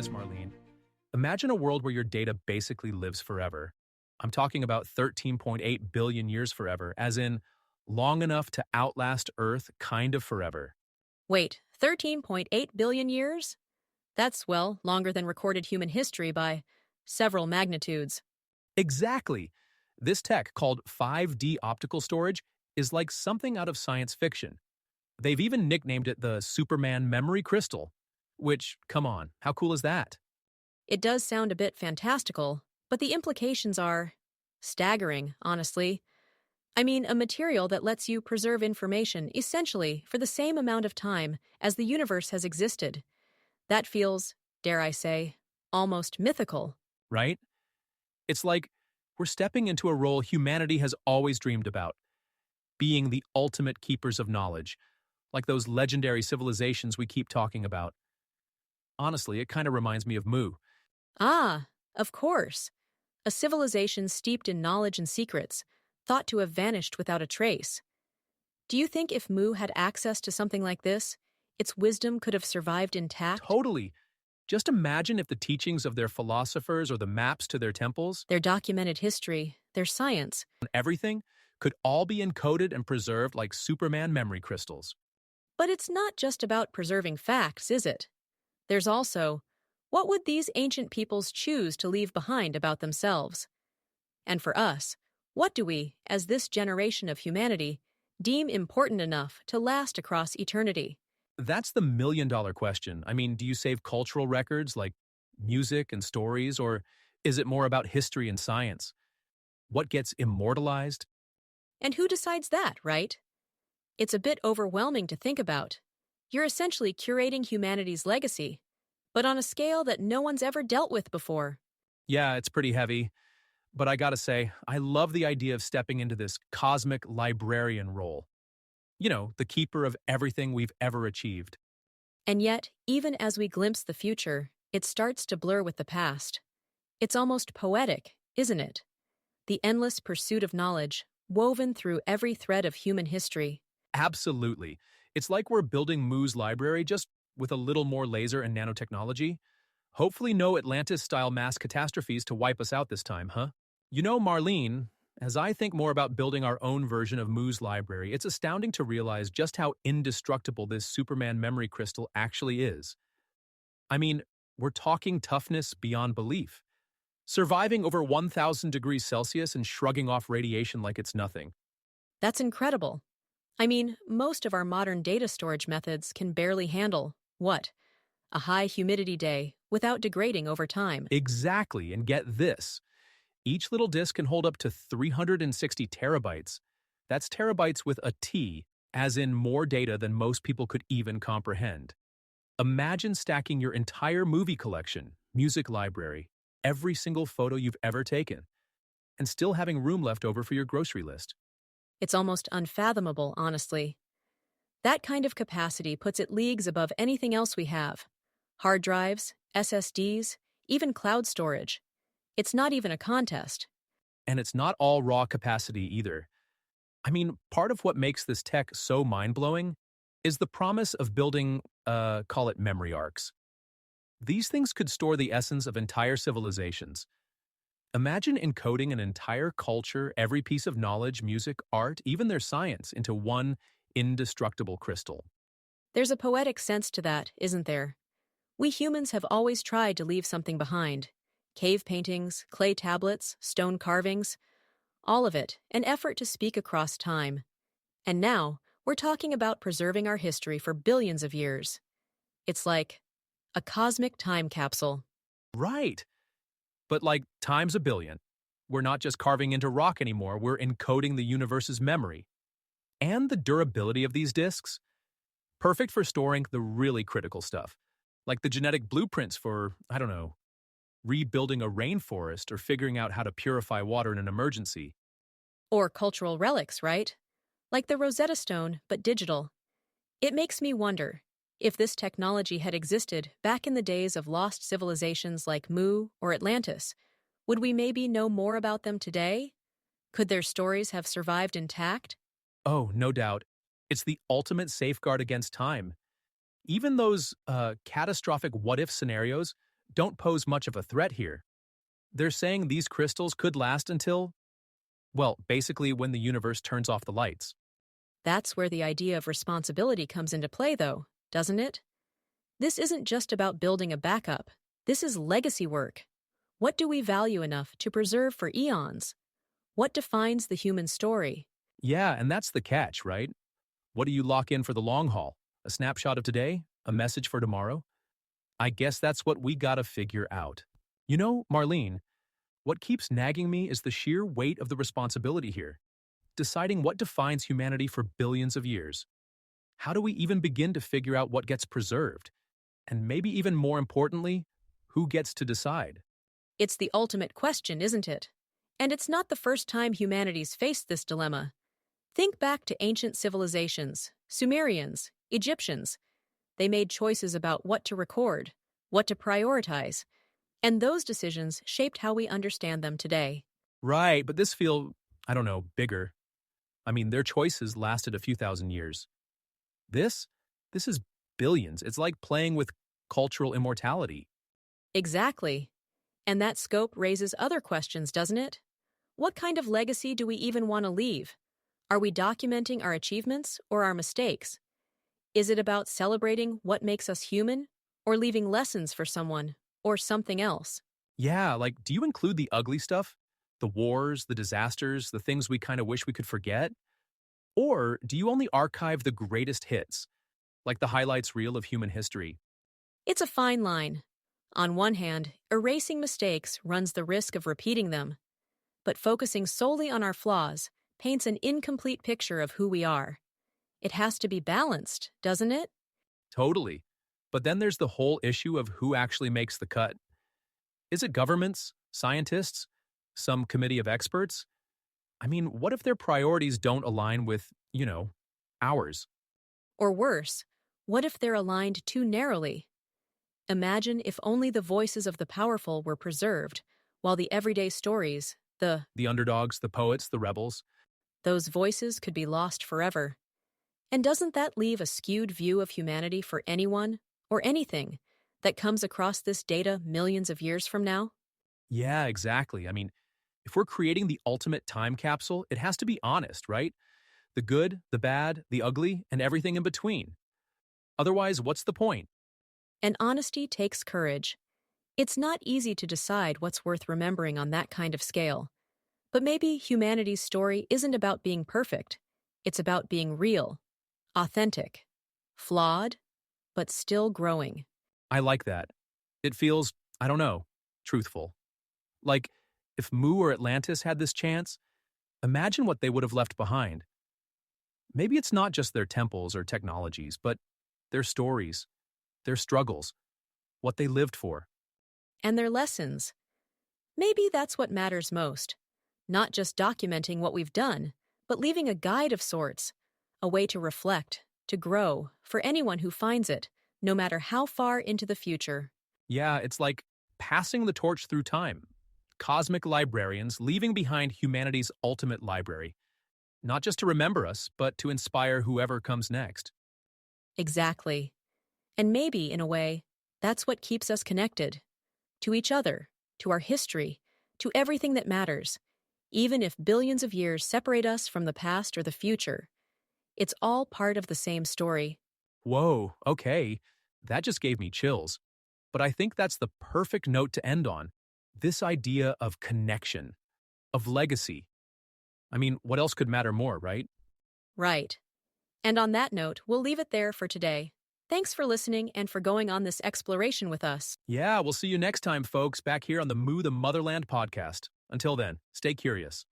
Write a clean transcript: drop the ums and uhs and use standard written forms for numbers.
this, Marlene. Imagine a world where your data basically lives forever. I'm talking about 13.8 billion years forever, as in long enough to outlast Earth kind of forever. Wait, 13.8 billion years? That's, well, longer than recorded human history by several magnitudes. Exactly. This tech, called 5D optical storage, is like something out of science fiction. They've even nicknamed it the Superman memory crystal. Which, come on, how cool is that? It does sound a bit fantastical, but the implications are staggering, honestly. I mean, a material that lets you preserve information essentially for the same amount of time as the universe has existed. That feels, dare I say, almost mythical. Right? It's like we're stepping into a role humanity has always dreamed about, being the ultimate keepers of knowledge, like those legendary civilizations we keep talking about. Honestly, it kind of reminds me of Mu. Ah, of course. A civilization steeped in knowledge and secrets, thought to have vanished without a trace. Do you think if Mu had access to something like this, its wisdom could have survived intact? Totally. Just imagine if the teachings of their philosophers or the maps to their temples, Their documented history, their science. and everything, could all be encoded and preserved like Superman memory crystals. But it's not just about preserving facts, is it? There's also, what would these ancient peoples choose to leave behind about themselves? And for us, what do we, as this generation of humanity, deem important enough to last across eternity? That's the million-dollar question. I mean, do you save cultural records like music and stories, or is it more about history and science? What gets immortalized? And who decides that, right? It's a bit overwhelming to think about. You're essentially curating humanity's legacy, but on a scale that no one's ever dealt with before. Yeah, it's pretty heavy. But I gotta say, I love the idea of stepping into this cosmic librarian role. You know, the keeper of everything we've ever achieved. And yet, even as we glimpse the future, it starts to blur with the past. It's almost poetic, isn't it? The endless pursuit of knowledge, woven through every thread of human history. Absolutely. It's like we're building Mu's library just with a little more laser and nanotechnology. Hopefully no Atlantis-style mass catastrophes to wipe us out this time, huh? You know, Marlene, as I think more about building our own version of Mu's library, it's astounding to realize just how indestructible this Superman memory crystal actually is. I mean, we're talking toughness beyond belief. Surviving over 1,000 degrees Celsius and shrugging off radiation like it's nothing. That's incredible. I mean, most of our modern data storage methods can barely handle, what? A high humidity day without degrading over time. Exactly, and get this. Each little disk can hold up to 360 terabytes. That's terabytes with a T, as in more data than most people could even comprehend. Imagine stacking your entire movie collection, music library, every single photo you've ever taken, and still having room left over for your grocery list. It's almost unfathomable, honestly. That kind of capacity puts it leagues above anything else we have. Hard drives, SSDs, even cloud storage. It's not even a contest. And it's not all raw capacity either. I mean, part of what makes this tech so mind-blowing is the promise of building, call it memory arcs. These things could store the essence of entire civilizations. Imagine encoding an entire culture, every piece of knowledge, music, art, even their science, into one indestructible crystal. There's a poetic sense to that, isn't there? We humans have always tried to leave something behind. Cave paintings, clay tablets, stone carvings, all of it, an effort to speak across time. And now, we're talking about preserving our history for billions of years. It's like a cosmic time capsule. Right. But like times a billion. We're not just carving into rock anymore, we're encoding the universe's memory. And the durability of these disks? Perfect for storing the really critical stuff, like the genetic blueprints for, I don't know, rebuilding a rainforest or figuring out how to purify water in an emergency. Or cultural relics, right? Like the Rosetta Stone, but digital. It makes me wonder, if this technology had existed back in the days of lost civilizations like Mu or Atlantis, would we maybe know more about them today? Could their stories have survived intact? Oh, no doubt. It's the ultimate safeguard against time. Even those catastrophic what-if scenarios, don't pose much of a threat here. They're saying these crystals could last until, well, basically when the universe turns off the lights. That's where the idea of responsibility comes into play, though, doesn't it? This isn't just about building a backup. This is legacy work. What do we value enough to preserve for eons? What defines the human story? Yeah, and that's the catch, right? What do you lock in for the long haul? A snapshot of today? A message for tomorrow? I guess that's what we gotta figure out. You know, Marlene, what keeps nagging me is the sheer weight of the responsibility here. Deciding what defines humanity for billions of years. How do we even begin to figure out what gets preserved? And maybe even more importantly, who gets to decide? It's the ultimate question, isn't it? And it's not the first time humanity's faced this dilemma. Think back to ancient civilizations, Sumerians, Egyptians. They made choices about what to record, what to prioritize, and those decisions shaped how we understand them today. Right, but this feel, I don't know, bigger. I mean, their choices lasted a few thousand years. This? This is billions. It's like playing with cultural immortality. Exactly. And that scope raises other questions, doesn't it? What kind of legacy do we even want to leave? Are we documenting our achievements or our mistakes? Is it about celebrating what makes us human, or leaving lessons for someone or something else? Yeah, like, do you include the ugly stuff? The wars, the disasters, the things we kind of wish we could forget? Or do you only archive the greatest hits, like the highlights reel of human history? It's a fine line. On one hand, erasing mistakes runs the risk of repeating them, but focusing solely on our flaws paints an incomplete picture of who we are. It has to be balanced, doesn't it? Totally. But then there's the whole issue of who actually makes the cut. Is it governments, scientists, some committee of experts? I mean, what if their priorities don't align with, ours? Or worse, what if they're aligned too narrowly? Imagine if only the voices of the powerful were preserved, while the everyday stories, The underdogs, the poets, the rebels? those voices could be lost forever. And doesn't that leave a skewed view of humanity for anyone, or anything, that comes across this data millions of years from now? Yeah, exactly. I mean, if we're creating the ultimate time capsule, it has to be honest, right? The good, the bad, the ugly, and everything in between. Otherwise, what's the point? And honesty takes courage. It's not easy to decide what's worth remembering on that kind of scale. But maybe humanity's story isn't about being perfect. It's about being real, authentic, flawed, but still growing. I like that. It feels, I don't know, truthful. Like, if Mu or Atlantis had this chance, imagine what they would have left behind. Maybe it's not just their temples or technologies, but their stories, their struggles, what they lived for. And their lessons. Maybe that's what matters most. Not just documenting what we've done, but leaving a guide of sorts, a way to reflect, to grow, for anyone who finds it, no matter how far into the future. Yeah, it's like passing the torch through time. Cosmic librarians leaving behind humanity's ultimate library, not just to remember us, but to inspire whoever comes next. Exactly. And maybe, in a way, that's what keeps us connected. To each other, to our history, to everything that matters. Even if billions of years separate us from the past or the future, it's all part of the same story. Whoa, okay. That just gave me chills. But I think that's the perfect note to end on. This idea of connection, of legacy. I mean, what else could matter more, right? Right. And on that note, we'll leave it there for today. Thanks for listening and for going on this exploration with us. Yeah, we'll see you next time, folks, back here on the Moo the Motherland podcast. Until then, stay curious.